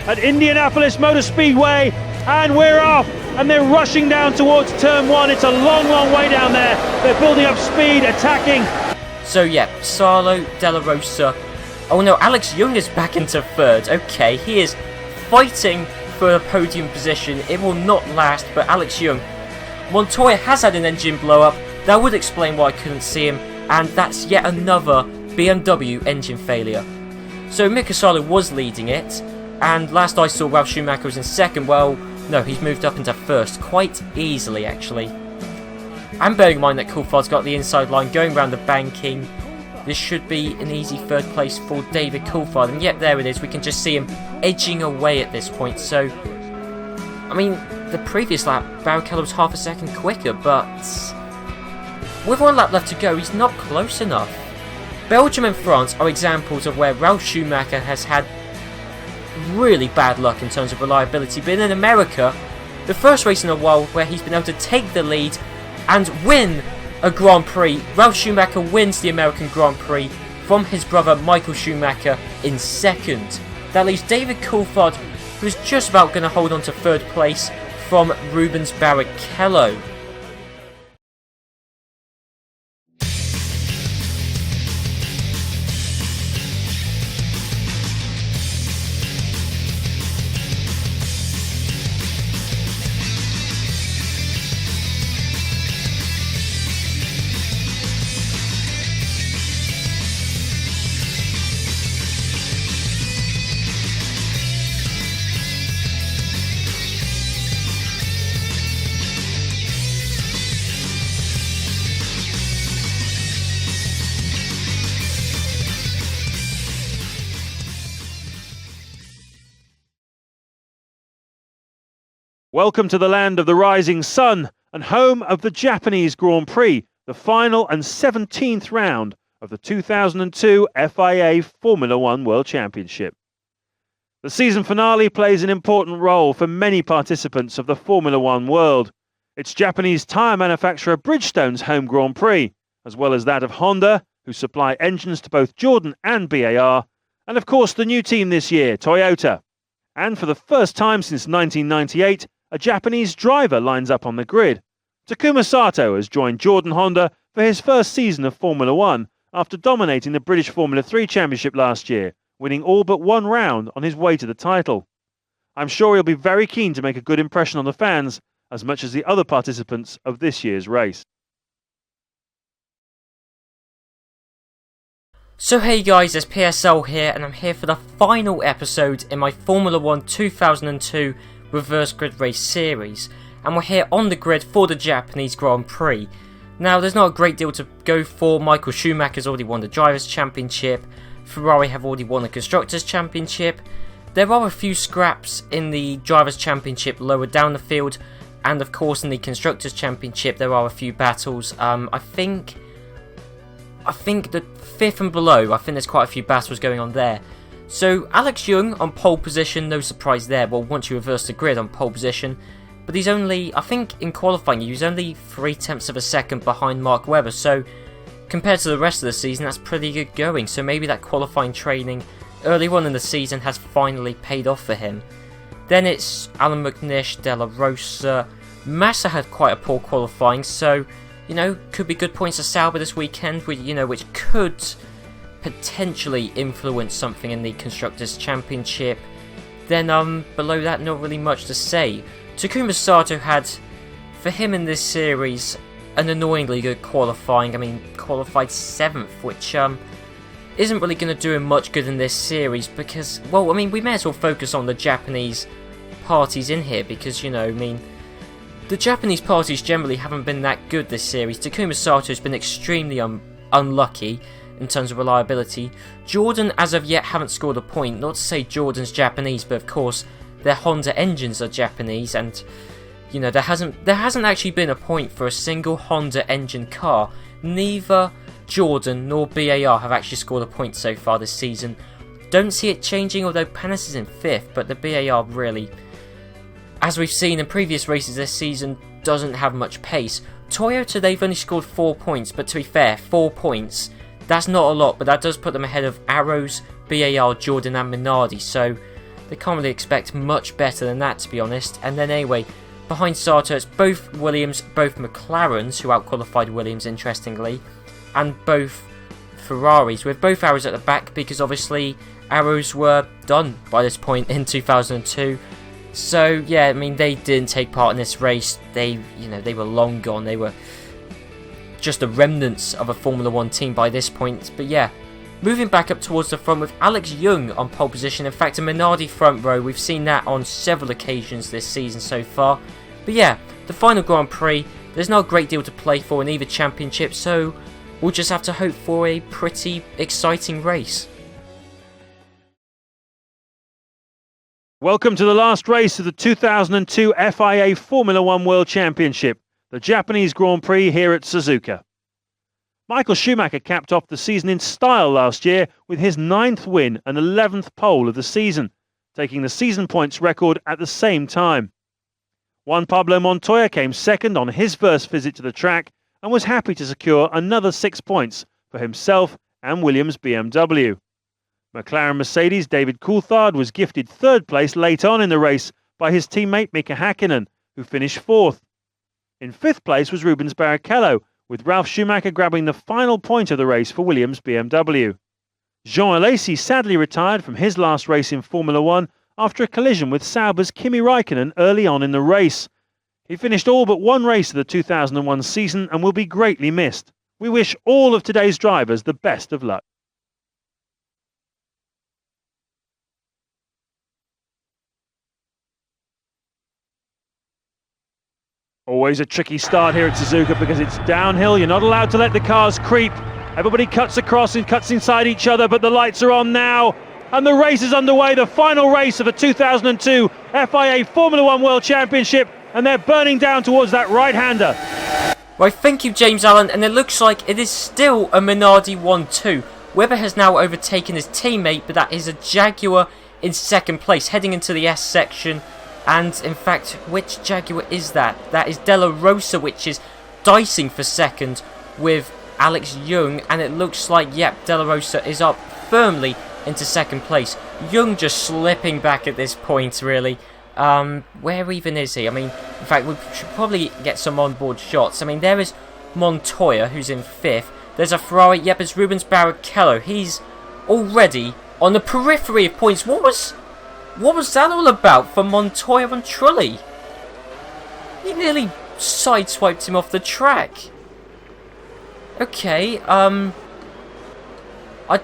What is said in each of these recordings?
at Indianapolis Motor Speedway, and we're off, and they're rushing down towards turn 1. It's a long, long way down there. They're building up speed, attacking. So yeah, Salo, Della Rosa. Oh no, Alex Young is back into third. Okay, he is fighting for a podium position. It will not last, but Alex Young. Montoya has had an engine blow up. That would explain why I couldn't see him, and that's yet another BMW engine failure. So Mika Salo was leading it, and last I saw Ralf Schumacher was in second. Well, no, he's moved up into first quite easily actually. And bearing in mind that Coulthard's got the inside line going around the banking, this should be an easy third place for David Coulthard. And yep, there it is. We can just see him edging away at this point. So, I mean, the previous lap, Barrichello was half a second quicker, but with one lap left to go, he's not close enough. Belgium and France are examples of where Ralf Schumacher has had really bad luck in terms of reliability. But in America, the first race in a while where he's been able to take the lead and win a Grand Prix. Ralf Schumacher wins the American Grand Prix from his brother Michael Schumacher in second. That leaves David Coulthard, who's just about going to hold on to third place from Rubens Barrichello. Welcome to the land of the rising sun and home of the Japanese Grand Prix, the final and 17th round of the 2002 FIA Formula One World Championship. The season finale plays an important role for many participants of the Formula One world. It's Japanese tyre manufacturer Bridgestone's home Grand Prix, as well as that of Honda, who supply engines to both Jordan and BAR, and of course the new team this year, Toyota. And for the first time since 1998, a Japanese driver lines up on the grid. Takuma Sato has joined Jordan Honda for his first season of Formula One after dominating the British Formula 3 Championship last year, winning all but one round on his way to the title. I'm sure he'll be very keen to make a good impression on the fans, as much as the other participants of this year's race. So hey guys, it's PSL here, and I'm here for the final episode in my Formula 1 2002 Reverse Grid Race series, and we're here on the grid for the Japanese Grand Prix. Now, there's not a great deal to go for. Michael Schumacher's already won the Drivers' Championship, Ferrari have already won the Constructors' Championship. There are a few scraps in the Drivers' Championship lower down the field, and of course in the Constructors' Championship there are a few battles. I think the 5th and below, I think there's quite a few battles going on there. So Alex Young on pole position, no surprise there. Well, once you reverse the grid on pole position, but he's only, I think in qualifying he was only 0.3 of a second behind Mark Webber, so compared to the rest of the season that's pretty good going. So maybe that qualifying training early on in the season has finally paid off for him. Then it's Alan McNish, Della Rosa. Massa had quite a poor qualifying, so could be good points to Sauber this weekend, which could potentially influence something in the Constructors' Championship. Then below that, not really much to say. Takuma Sato had, for him in this series, an annoyingly good qualifying. I mean, qualified 7th, which isn't really going to do him much good in this series because, well, I mean, we may as well focus on the Japanese parties in here because, the Japanese parties generally haven't been that good this series. Takuma Sato has been extremely unlucky in terms of reliability. Jordan, as of yet, haven't scored a point. Not to say Jordan's Japanese, but of course their Honda engines are Japanese, and there hasn't actually been a point for a single Honda engine car. Neither Jordan nor BAR have actually scored a point so far this season. Don't see it changing, although Panis is in 5th, but the BAR really, as we've seen in previous races this season, doesn't have much pace. Toyota, they've only scored 4 points, but to be fair, 4 points, that's not a lot, but that does put them ahead of Arrows, BAR, Jordan and Minardi, so They can't really expect much better than that, to be honest. And then anyway, behind Sato, it's both Williams, both McLarens, who outqualified Williams, interestingly, and both Ferraris, with both arrows at the back, because obviously arrows were done by this point in 2002. So yeah, I mean, they didn't take part in this race. They were long gone. They were just the remnants of a Formula 1 team by this point. But yeah, moving back up towards the front with Alex Young on pole position. In fact, a Minardi front row. We've seen that on several occasions this season so far. But yeah, the final Grand Prix, there's not a great deal to play for in either championship, so we'll just have to hope for a pretty exciting race. Welcome to the last race of the 2002 FIA Formula 1 World Championship, the Japanese Grand Prix here at Suzuka. Michael Schumacher capped off the season in style last year with his 9th win and 11th pole of the season, taking the season points record at the same time. Juan Pablo Montoya came second on his first visit to the track and was happy to secure another 6 points for himself and Williams BMW. McLaren Mercedes David Coulthard was gifted 3rd place late on in the race by his teammate Mika Hakkinen, who finished 4th. In 5th place was Rubens Barrichello, with Ralf Schumacher grabbing the final point of the race for Williams BMW. Jean Alesi sadly retired from his last race in Formula 1 after a collision with Sauber's Kimi Raikkonen early on in the race. He finished all but one race of the 2001 season and will be greatly missed. We wish all of today's drivers the best of luck. Always a tricky start here at Suzuka because it's downhill. You're not allowed to let the cars creep. Everybody cuts across and cuts inside each other, but the lights are on now. And the race is underway, the final race of the 2002 FIA Formula 1 World Championship, and they're burning down towards that right-hander. Right, thank you, James Allen, and it looks like it is still a Minardi 1-2. Webber has now overtaken his teammate, but that is a Jaguar in 2nd place, heading into the S section. And in fact, which Jaguar is that? That is Della Rosa, which is dicing for 2nd with Alex Young, and it looks like, yep, Della Rosa is up firmly into 2nd place. Young just slipping back at this point, really. Where even is he? I mean, in fact, we should probably get some onboard shots. I mean, there is Montoya, who's in 5th. There's a Ferrari. Yep, it's Rubens Barrichello. He's already on the periphery of points. What was that all about for Montoya and Trulli? He nearly sideswiped him off the track. Okay, I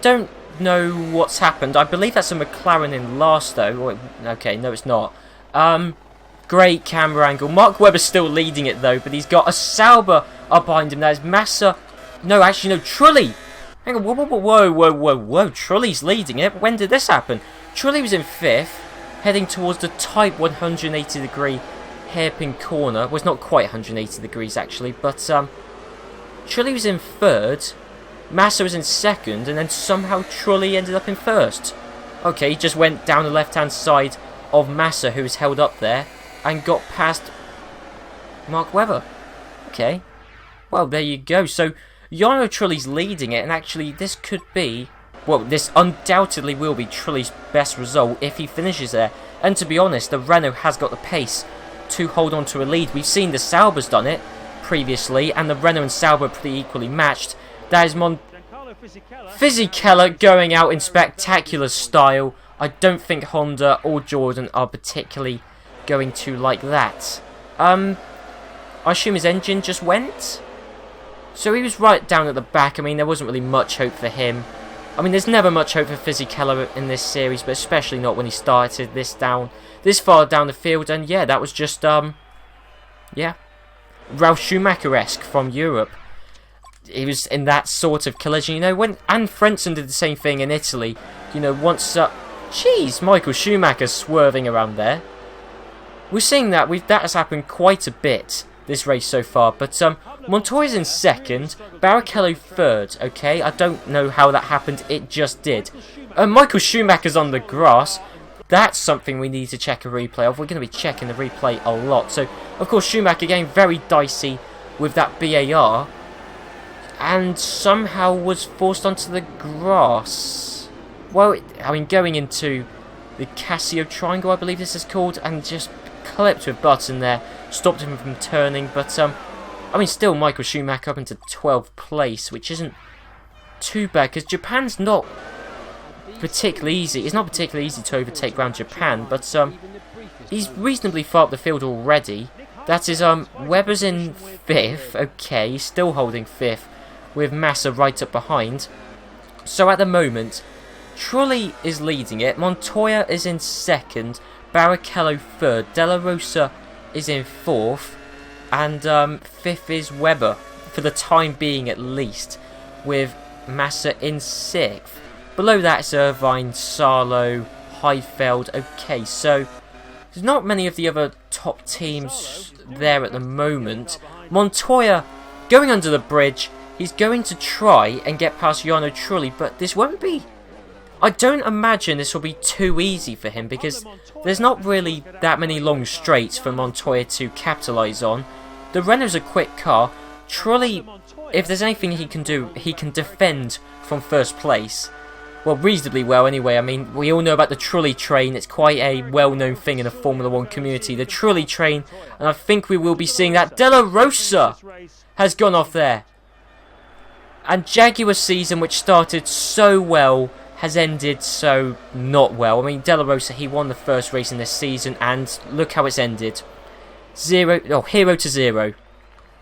don't know what's happened. I believe that's a McLaren in last, though. Okay, no, it's not. Great camera angle. Mark Webber's still leading it, though, but he's got a Sauber up behind him. There's Massa. No, actually, no, Trulli. Hang on, whoa. Trulli's leading it. When did this happen? Trulli was in 5th, heading towards the tight 180-degree hairpin corner. Well, it's not quite 180 degrees, actually, but Trulli was in 3rd. Massa was in 2nd, and then somehow Trulli ended up in 1st. Okay, he just went down the left-hand side of Massa, who was held up there, and got past Mark Webber. Okay, well, there you go. So, Jarno Trulli's leading it, and actually this could be, well, this undoubtedly will be Trulli's best result if he finishes there. And to be honest, the Renault has got the pace to hold on to a lead. We've seen the Sauber's done it previously, and the Renault and Sauber are pretty equally matched. That is Fisichella going out in spectacular style. I don't think Honda or Jordan are particularly going to like that. I assume his engine just went? So he was right down at the back. I mean, there wasn't really much hope for him. I mean, there's never much hope for Fisichella in this series, but especially not when he started this far down the field. And yeah, that was just, yeah, Ralf Schumacher-esque from Europe. He was in that sort of collision, you know, when Anne Frentzen did the same thing in Italy, you know, once, jeez, Michael Schumacher swerving around there. We're seeing that, that has happened quite a bit this race so far, but Montoya's in 2nd, Barrichello 3rd, okay, I don't know how that happened, it just did. Michael Schumacher's on the grass. That's something we need to check a replay of. We're going to be checking the replay a lot. So, of course, Schumacher getting very dicey with that BAR, and somehow was forced onto the grass. Well, I mean, going into the Casio Triangle, I believe this is called, and just clipped with Button there, stopped him from turning. But I mean, still Michael Schumacher up into 12th place, which isn't too bad, because Japan's not particularly easy. It's not particularly easy to overtake around Japan, but he's reasonably far up the field already. That is, Webber's in 5th, okay, he's still holding 5th, with Massa right up behind. So at the moment, Trulli is leading it, Montoya is in 2nd, Barrichello 3rd, Della Rosa is in 4th, and 5th is Webber, for the time being at least, with Massa in 6th. Below that is Irvine, Sarlo, Heidfeld. Okay, so there's not many of the other top teams there at the moment. Montoya going under the bridge. He's going to try and get past Jarno Trulli, but this won't be... I don't imagine this will be too easy for him, because there's not really that many long straights for Montoya to capitalise on. The Renault's a quick car. Trulli, if there's anything he can do, he can defend from first place. Well, reasonably well anyway. I mean, we all know about the Trulli train. It's quite a well-known thing in the Formula 1 community. The Trulli train, and I think we will be seeing that. Della Rosa has gone off there. And Jaguar's season, which started so well, has ended so not well. I mean, Della Rosa, he won the first race in this season, and look how it's ended. Hero to zero.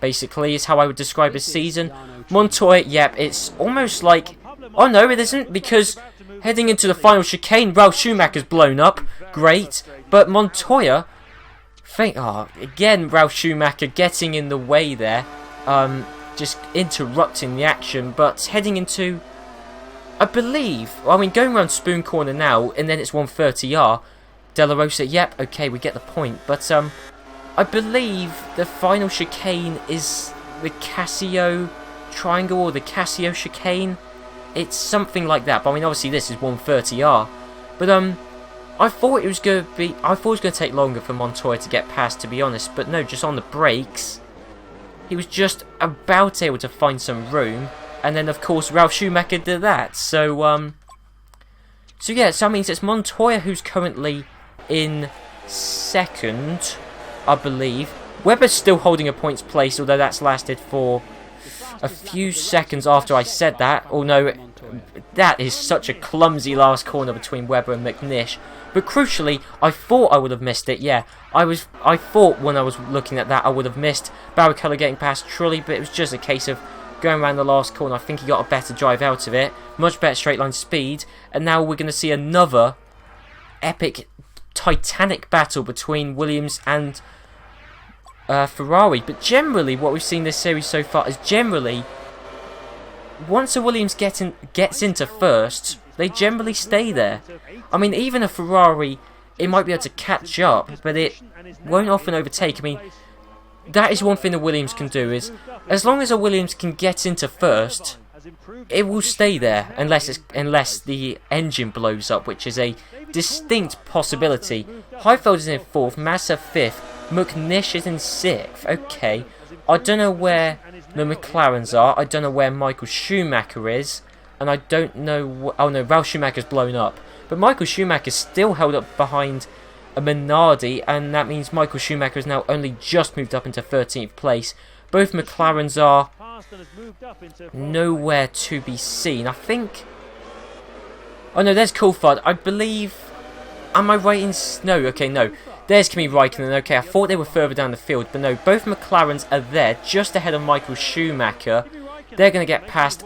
Basically, is how I would describe his season. Montoya, yep, it's almost like... Oh no, it isn't, because heading into the final chicane, Ralf Schumacher's blown up. Great. But Montoya... again, Ralf Schumacher getting in the way there. Just interrupting the action, but heading into... I believe... I mean, going around Spoon Corner now, and then it's 130R. Della Rosa, yep, okay, we get the point. But, I believe the final chicane is the Casio Triangle, or the Casio Chicane. It's something like that, but I mean, obviously this is 130R. But I thought it was going to take longer for Montoya to get past, to be honest. But no, just on the brakes, he was just about able to find some room, and then of course Ralf Schumacher did that. So yeah, so that means it's Montoya who's currently in 2nd, I believe. Webber's still holding a points place, although that's lasted for a few seconds after I said that. Oh no, that is such a clumsy last corner between Webber and McNish. But crucially, I thought I would have missed it. Yeah, I thought when I was looking at that I would have missed Barrichello getting past Trulli, but it was just a case of going around the last corner. I think he got a better drive out of it, much better straight line speed, and now we're going to see another epic, titanic battle between Williams and Ferrari. But generally, what we've seen this series so far is generally, once a Williams gets into first, they generally stay there. I mean, even a Ferrari, it might be able to catch up, but it won't often overtake. I mean, that is one thing a Williams can do, is as long as a Williams can get into first, it will stay there unless the engine blows up, which is a distinct possibility. Heidfeld is in 4th, Massa 5th, McNish is in 6th. Okay, I don't know where the McLarens are. I don't know where Michael Schumacher is, and I don't know. Oh no, Ralf Schumacher's blown up, but Michael Schumacher's still held up behind a Minardi, and that means Michael Schumacher has now only just moved up into 13th place. Both McLarens are nowhere to be seen. I think... Oh no, there's Coulthard. I believe... Am I right in... No, okay, no. There's Kimi Raikkonen. Okay, I thought they were further down the field, but no, both McLarens are there, just ahead of Michael Schumacher. They're going to get past...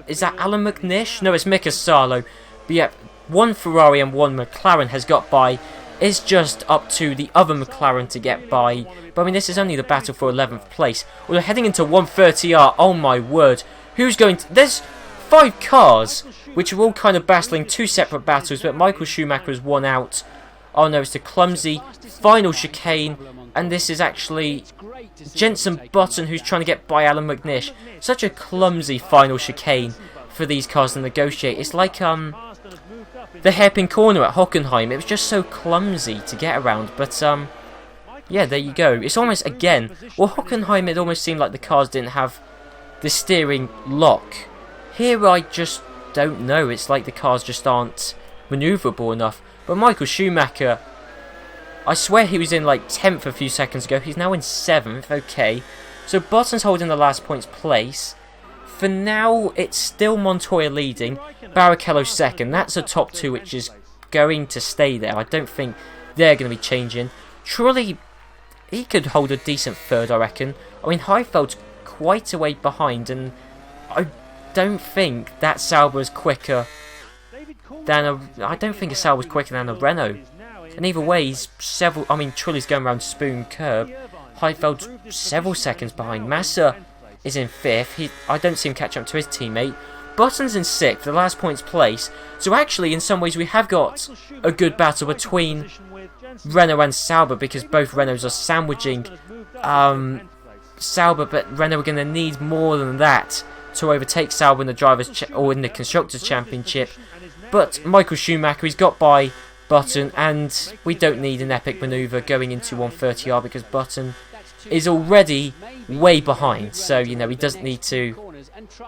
Is that Alan McNish? No, it's Mika Salo. But yeah, one Ferrari and one McLaren has got by. It's just up to the other McLaren to get by. But I mean, this is only the battle for 11th place. Although heading into 130R, oh my word. Who's going to... There's 5 cars, which are all kind of battling 2 separate battles, but Michael Schumacher has won out. Oh no, it's the clumsy final chicane, and this is actually Jenson Button who's trying to get by Alan McNish. Such a clumsy final chicane for these cars to negotiate. It's like the hairpin corner at Hockenheim. It was just so clumsy to get around, but yeah, there you go. It's almost, again, well, Hockenheim, it almost seemed like the cars didn't have the steering lock. Here I just don't know. It's like the cars just aren't manoeuvrable enough. But Michael Schumacher, I swear he was in like 10th a few seconds ago. He's now in 7th. Okay. So Button's holding the last points place. For now, it's still Montoya leading. Barrichello second. That's a top 2 which is going to stay there. I don't think they're going to be changing. Trulli, he could hold a decent third, I reckon. I mean, Heifeld's quite a way behind, and I don't think that Sauber is quicker than a... I don't think a Sauber is quicker than a Renault. And either way, he's several... I mean, Trulli's going around Spoon Curb. Heifeld's several seconds behind. Massa is in 5th. I don't see him catch up to his teammate. Button's in 6th, the last points place. So actually, in some ways, we have got a good battle between Renault and Sauber, because both Renaults are sandwiching Sauber, but Renault are going to need more than that to overtake Sauber in the drivers' or in the constructors' championship. But Michael Schumacher, he's got by Button, and we don't need an epic manoeuvre going into 130R because Button is already way behind. So you know he doesn't need to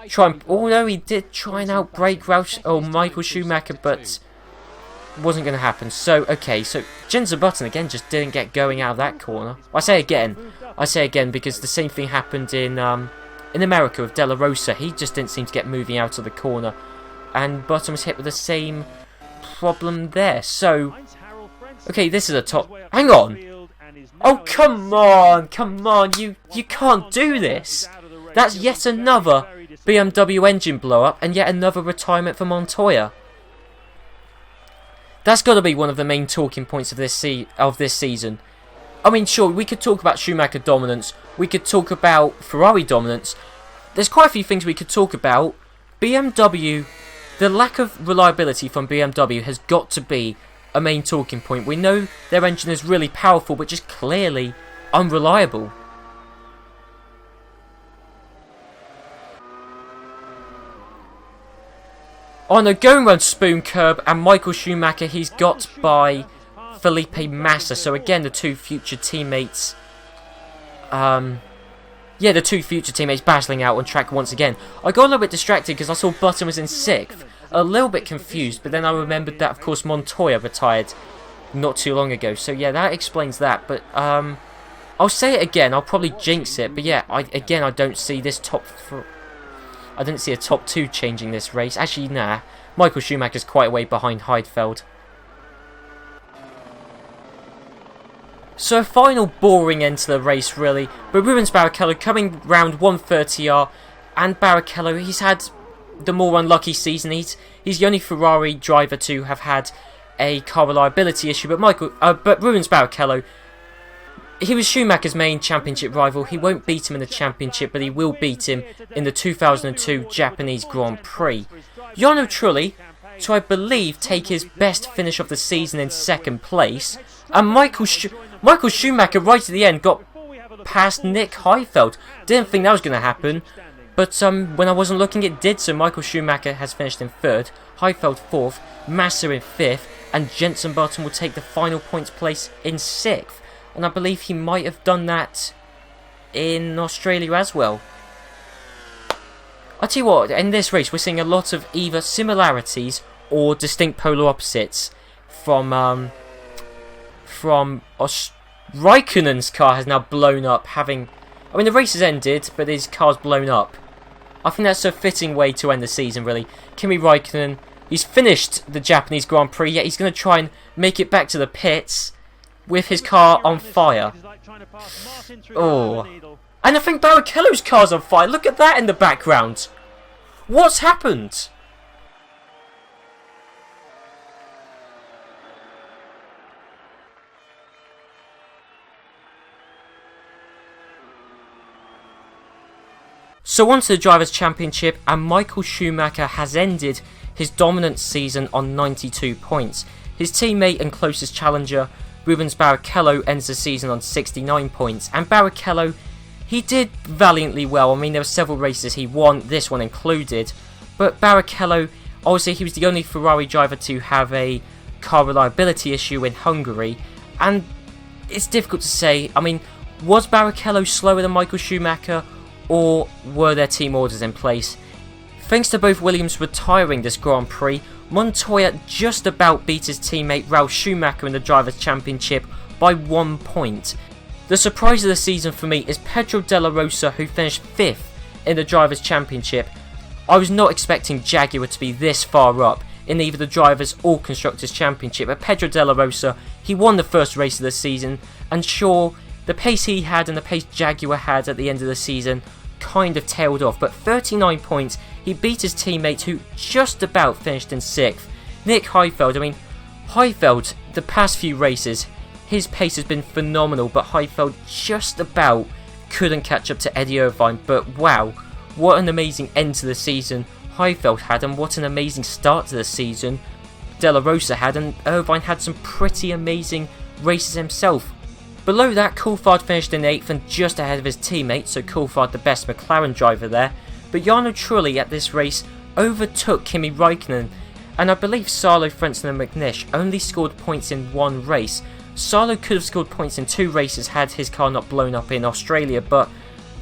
try and, although he did try and outbrake Michael Schumacher, but wasn't going to happen. So okay, so Jensen Button again just didn't get going out of that corner. I say again because the same thing happened in America with De La Rosa. He just didn't seem to get moving out of the corner, and Button was hit with the same problem there. So okay, this is a top. Hang on. Oh come on! You can't do this. That's yet another BMW engine blow up and yet another retirement for Montoya. That's got to be one of the main talking points of this season. I mean, sure, we could talk about Schumacher dominance. We could talk about Ferrari dominance. There's quite a few things we could talk about. BMW, the lack of reliability from BMW has got to be a main talking point. We know their engine is really powerful, but just clearly unreliable. Oh no, going around Spoon Curb, and Michael Schumacher, he's got by Felipe Massa. So again, the two future teammates, the two future teammates battling out on track once again. I got a little bit distracted because I saw Button was in 6th. A little bit confused, but then I remembered that, of course, Montoya retired not too long ago. So yeah, that explains that. But I'll say it again. I'll probably jinx it. But yeah, I don't see this I didn't see a top 2 changing this race. Actually, nah. Michael Schumacher's quite a way behind Heidfeld. So a final boring end to the race, really. But Rubens Barrichello coming round 130R, and Barrichello, he's had the more unlucky season. He's the only Ferrari driver to have had a car reliability issue. But Rubens Barrichello, he was Schumacher's main championship rival. He won't beat him in the championship, but he will beat him in the 2002 Japanese Grand Prix. Jarno Trulli, to I believe take his best finish of the season in 2nd place, and Michael Schumacher right at the end got past Nick Heidfeld. Didn't think that was going to happen, but when I wasn't looking it did. So Michael Schumacher has finished in 3rd, Heidfeld 4th, Massa in 5th, and Jensen Button will take the final points place in 6th. And I believe he might have done that in Australia as well. I'll tell you what, in this race we're seeing a lot of either similarities or distinct polar opposites from Raikkonen's car has now blown up, I mean the race has ended, but his car's blown up. I think that's a fitting way to end the season, really. Kimi Raikkonen, he's finished the Japanese Grand Prix, yet he's going to try and make it back to the pits with his car on fire. Oh. And I think Barrichello's car's on fire. Look at that in the background. What's happened? So on to the Drivers' Championship, and Michael Schumacher has ended his dominant season on 92 points. His teammate and closest challenger, Rubens Barrichello, ends the season on 69 points, and Barrichello, he did valiantly well. I mean, there were several races he won, this one included, but Barrichello, obviously he was the only Ferrari driver to have a car reliability issue in Hungary, and it's difficult to say. I mean, was Barrichello slower than Michael Schumacher, or were there team orders in place? Thanks to both Williams retiring this Grand Prix, Montoya just about beat his teammate Ralf Schumacher in the Drivers' Championship by 1 point. The surprise of the season for me is Pedro Della Rosa, who finished 5th in the Drivers' Championship. I was not expecting Jaguar to be this far up in either the Drivers' or Constructors' Championship, but Pedro Della Rosa, he won the first race of the season, and sure, the pace he had and the pace Jaguar had at the end of the season kind of tailed off, but 39 points, he beat his teammate who just about finished in 6th, Nick Heidfeld. I mean, Heidfeld, the past few races, his pace has been phenomenal, but Heidfeld just about couldn't catch up to Eddie Irvine. But wow, what an amazing end to the season Heidfeld had, and what an amazing start to the season Della Rosa had, and Irvine had some pretty amazing races himself. Below that, Coulthard finished in 8th and just ahead of his teammate, so Coulthard the best McLaren driver there. But Jarno Trulli at this race overtook Kimi Raikkonen, and I believe Salo, Frentzen and McNish only scored points in 1 race. Salo could have scored points in 2 races had his car not blown up in Australia, but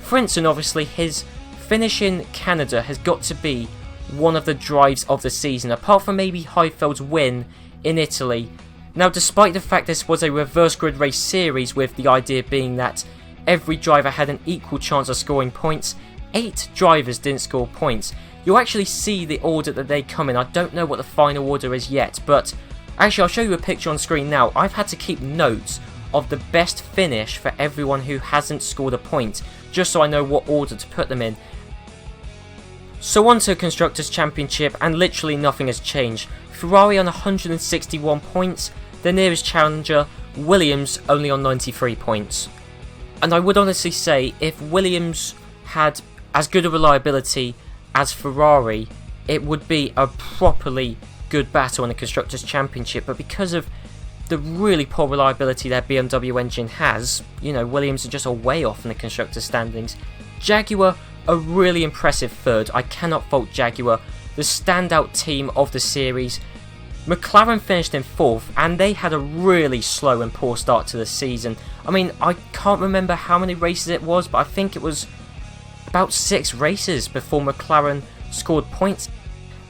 Frentzen, obviously, his finish in Canada has got to be one of the drives of the season, apart from maybe Heidfeld's win in Italy. Now, despite the fact this was a reverse grid race series, with the idea being that every driver had an equal chance of scoring points, 8 drivers didn't score points. You'll actually see the order that they come in. I don't know what the final order is yet, but actually I'll show you a picture on screen now. I've had to keep notes of the best finish for everyone who hasn't scored a point, just so I know what order to put them in. So on to Constructors' Championship, and literally nothing has changed. Ferrari on 161 points, their nearest challenger, Williams, only on 93 points. And I would honestly say, if Williams had as good a reliability as Ferrari, it would be a properly good battle in the Constructors' Championship, but because of the really poor reliability their BMW engine has, you know, Williams are just a way off in the Constructors' standings. Jaguar, a really impressive 3rd. I cannot fault Jaguar, the standout team of the series. McLaren finished in 4th, and they had a really slow and poor start to the season. I mean, I can't remember how many races it was, but I think it was about 6 races before McLaren scored points.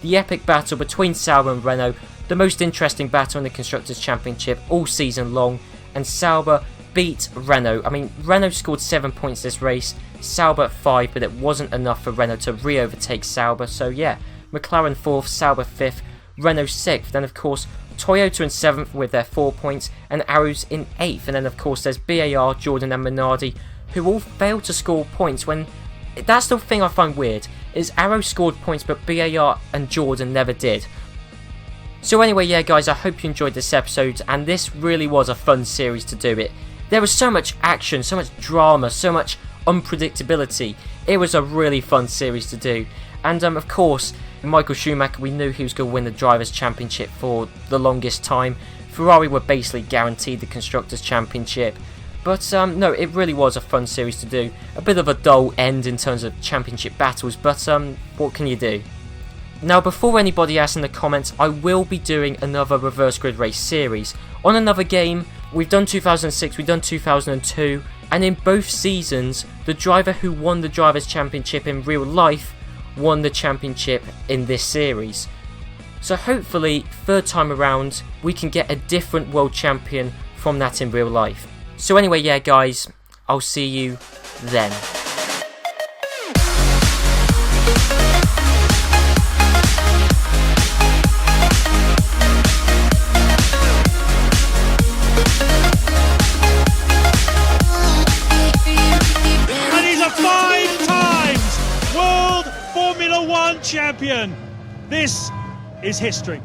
The epic battle between Sauber and Renault, the most interesting battle in the Constructors' Championship all season long, and Sauber beat Renault. I mean, Renault scored 7 points this race, Sauber 5, but it wasn't enough for Renault to re-overtake Sauber. So yeah, McLaren 4th, Sauber 5th, Renault 6th, then of course Toyota in 7th with their 4 points, and Arrows in 8th, and then of course there's BAR, Jordan and Minardi, who all failed to score points. When that's the thing I find weird, is Arrow scored points but BAR and Jordan never did. So anyway, yeah guys, I hope you enjoyed this episode, and this really was a fun series to do it. There was so much action, so much drama, so much unpredictability. It was a really fun series to do, and of course Michael Schumacher, we knew he was going to win the Drivers' Championship for the longest time. Ferrari were basically guaranteed the Constructors' Championship. But no, it really was a fun series to do. A bit of a dull end in terms of championship battles, but what can you do? Now, before anybody asks in the comments, I will be doing another reverse grid race series on another game. We've done 2006, we've done 2002, and in both seasons, the driver who won the Drivers' Championship in real life won the championship in this series. So hopefully, 3rd time around, we can get a different world champion from that in real life. So anyway, yeah guys, I'll see you then. And he's a 5 times World Formula One champion. This is history.